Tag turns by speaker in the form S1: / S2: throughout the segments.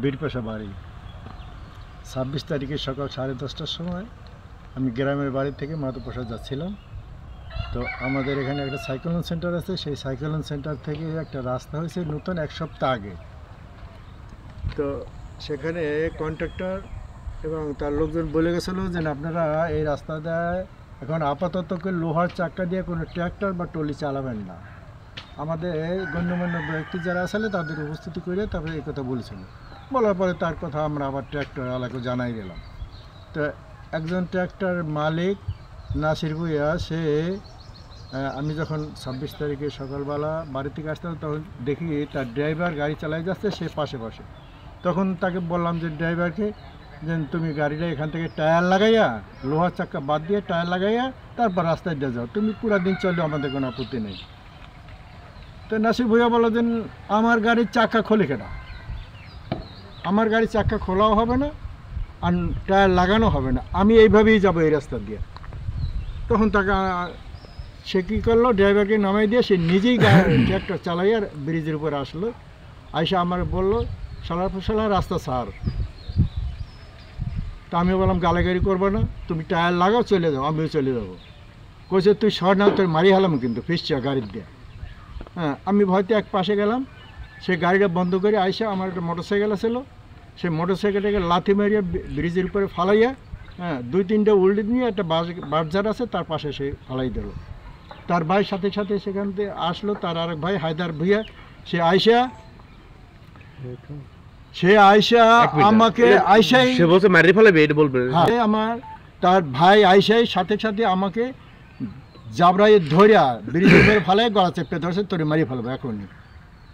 S1: বীরপাশা বাড়ি। 26 তারিখে সকাল 10:30টার সময় আমি গ্রামের বাড়ি থেকে মাধবপ্রসাদ যাচ্ছিলাম। তো আমাদের এখানে একটা সাইক্লোন সেন্টার আছে, সেই সাইক্লোন সেন্টার থেকে একটা রাস্তা হয়েছে নতুন 1 সপ্তাহ আগে। তো সেখানে কন্ট্রাক্টর এবং তার লোকজন বলে গেছিলো যে আপনারা এই রাস্তা দেয় এখন আপাতত লোহার চাক্কা দিয়ে কোনো ট্র্যাক্টর বা ট্রলি চালাবেন না। আমাদের গণ্যমান্য ব্যক্তি যারা আসলে তাদের উপস্থিতি করে তারপরে এই কথা বলেছিল। বলার পরে তার কথা আমরা আবার ট্র্যাক্টর আলাকে জানাই গেলাম। তো একজন ট্র্যাক্টর মালিক নাসির ভুইয়া, সে আমি যখন 26 তারিখে সকালবেলা বাড়ি থেকে আসতাম তখন দেখি তার ড্রাইভার গাড়ি চালাই যাচ্ছে, সে পাশে পাশে। তখন তাকে বললাম যে ড্রাইভারকে যে তুমি গাড়িটা এখান থেকে টায়ার লাগাইয়া, লোহার চাক্কা বাদ দিয়ে টায়ার লাগাইয়া তারপর রাস্তায় দিয়ে যাও, তুমি পুরো দিন চললে আমাদের কোনো আপত্তি নেই। তো নাসির ভুইয়া বলল যে আমার গাড়ির চাক্কা খোলে কেনা, আমার গাড়ির চাক্কা খোলাও হবে না আর টায়ার লাগানো হবে না, আমি এইভাবেই যাবো এই রাস্তা দিয়ে। তখন তাকে সে কী করলো, ড্রাইভারকে নামাই দিয়ে সে নিজেই ট্র্যাক্টর চালাইয়া ব্রিজের উপরে আসলো। আইসা আমার বললো শালা রাস্তা ছাড়। তা আমি বললাম গালাগাড়ি করবো না, তুমি টায়ার লাগাও, চলে যাও, আমিও চলে যাবো। কইছে তুই সর না, তোর মারি হালাম কিন্তু ফিসছা গাড়ির দিয়ে। হ্যাঁ, আমি ভয়তে এক পাশে গেলাম। সে গাড়িটা বন্ধ করে আইসা, আমার একটা মোটরসাইকেল ছিল, সেই মোটরসাইকেলটাকে লাথি মারিয়া ব্রিজের উপরে ফালাইয়া, হ্যাঁ, 2-3টা উল্টে নিয়ে একটা বাজার আছে তার পাশে সে ফালাই দিল। তার ভাই সাথে সাথে সেখান থেকে আসলো, তার আরেক ভাই হায়দার ভুইয়া, সে আইসা আমাকে আইসাই
S2: সে বলছে মারি ফেলাবে, এটা বলবে।
S1: আমার তার ভাই আইসাই সাথে সাথে আমাকে জাবরাই ধরিয়া ব্রিজের উপরে ফালাই গলা চেপে ধরছে, তোরে মারি ফেলবো এখনই।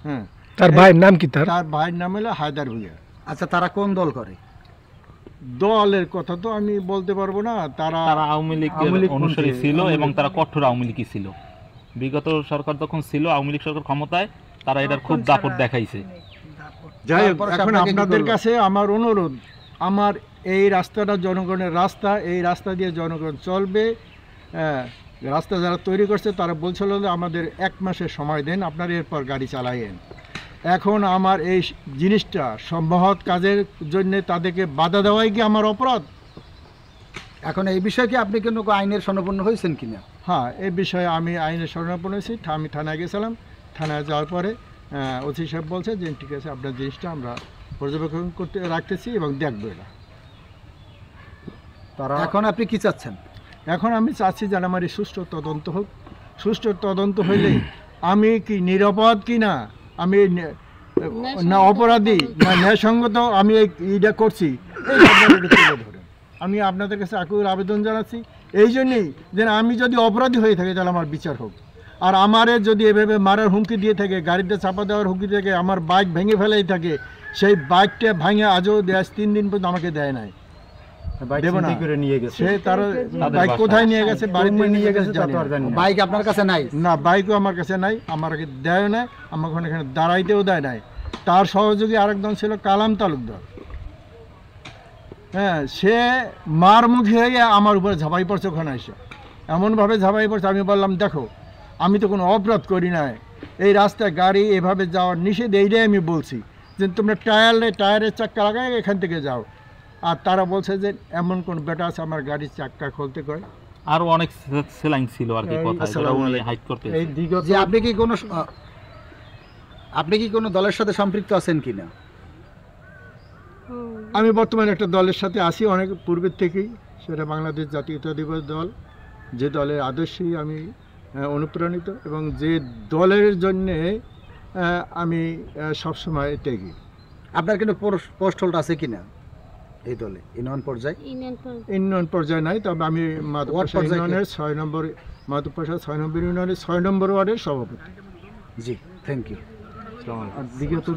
S1: হ্যাঁ,
S3: তার ভাইয়ের নাম কি? তার
S1: ভাইয়ের নাম হলো হায়দার ভুইয়া।
S4: আচ্ছা, তারা কোন দল করে?
S1: দলের কথা তো আমি বলতে পারবো না। তারা
S5: আওয়ামী লীগের অনুসারী ছিল এবং তারা কঠোর আওয়ামী লীগই ছিল। বিগত সরকার যখন ছিল, আওয়ামী লীগ সরকার ক্ষমতায়, তারা এটার খুব দাপট দেখাইছে।
S1: যাই হোক, এখন আপনাদের কাছে আমার অনুরোধ, আমার এই রাস্তাটা জনগণের রাস্তা, এই রাস্তা দিয়ে জনগণ চলবে। রাস্তা যারা তৈরি করছে তারা বলছিল যে আমাদের 1 মাসের সময় দেন, আপনারা এরপর গাড়ি চালাইয়েন। এখন আমার এই জিনিসটা সম্ভবত কাজের জন্য তাদেরকে বাধা দেওয়াই কি আমার অপরাধ?
S4: এখন এই বিষয়ে কি আপনি কোনো আইনের শরণাপন্ন হয়েছেন কিনা?
S1: হ্যাঁ, এই বিষয়ে আমি আইনের শরণাপন্ন হয়েছি। আমি থানায় গেছিলাম। থানায় যাওয়ার পরে ওসি সাহেব বলছে যে ঠিক আছে, আপনার জিনিসটা আমরা পর্যবেক্ষণ করতে রাখতেছি এবং দেখবো এটা।
S4: তারা এখন আপনি কি চাচ্ছেন?
S1: এখন আমি চাচ্ছি যেন আমার এই সুষ্ঠু তদন্ত হোক। সুষ্ঠু তদন্ত হইলে আমি কি নিরাপদ কি না, আমি না অপরাধী না ন্যায়সঙ্গত আমি এইটা করছি, আমি আপনাদের কাছে আকুল আবেদন জানাচ্ছি এই জন্যেই যে আমি যদি অপরাধী হয়ে থাকি তাহলে আমার বিচার হোক। আর আমারে যদি এভাবে মারার হুমকি দিয়ে থাকে, গাড়িতে চাপা দেওয়ার হুমকি থেকে আমার বাইক ভেঙে ফেলেই থাকে, সেই বাইকটা ভাঙে আজও 3 দিন পর্যন্ত আমাকে দেয় নাই। বাইক কোথায় নিয়ে গেছে, বাড়িতে নিয়ে গেছে,
S4: বাইক আপনার কাছে নাই?
S1: না, বাইকও আমার কাছে নাই, আমাকে দেয় না, আমাকে এখানে দাঁড়াইতেও দেয় নাই। তার সহযোগী আরেকজন ছিল কালাম তালুকদার। হ্যাঁ, সে মার মুখে হয়ে আমার উপরে ঝাঁপাই পড়ছে। ওখানে এসে এমনভাবে ঝাঁপাই পড়ছে, আমি বললাম দেখো আমি তো কোনো অপরাধ করি নাই, এই রাস্তায় গাড়ি এভাবে যাওয়ার নিষেধ, এইটাই আমি বলছি যে তোমরা টায়ারের চাক্কা লাগাই এখান থেকে যাও। আর তারা বলছে যে এমন কোন বেটা আছে আমার গাড়ির চাক্কা খুলতে কয়।
S5: আরো অনেক সেলাইন ছিল আর কি কথা, যারা উনি হাইড করতে।
S1: এই দিগত
S4: যে আপনি কি কোনো দলের সাথে সম্পৃক্ত আছেন কিনা?
S1: আমি বর্তমানে একটা দলের সাথে আছি অনেক পূর্বের থেকেই, সেটা বাংলাদেশ জাতীয়তাবাদী দল। যে দলের আদর্শেই আমি অনুপ্রাণিত এবং যে দলের জন্যে আমি সবসময় ত্যাগী।
S4: আপনার কিন্তু পোস্ট হোল্ড আছে কিনা এই দলে?
S1: ইউনিয়ন পর্যায়ে নাই, তবে আমি মাধবপ্রসাদ ইউনিয়নের 6 নম্বর ইউনিয়নের 6 নম্বর ওয়ার্ডের সভাপতি।
S4: জি, থ্যাংক ইউ।
S1: বিগত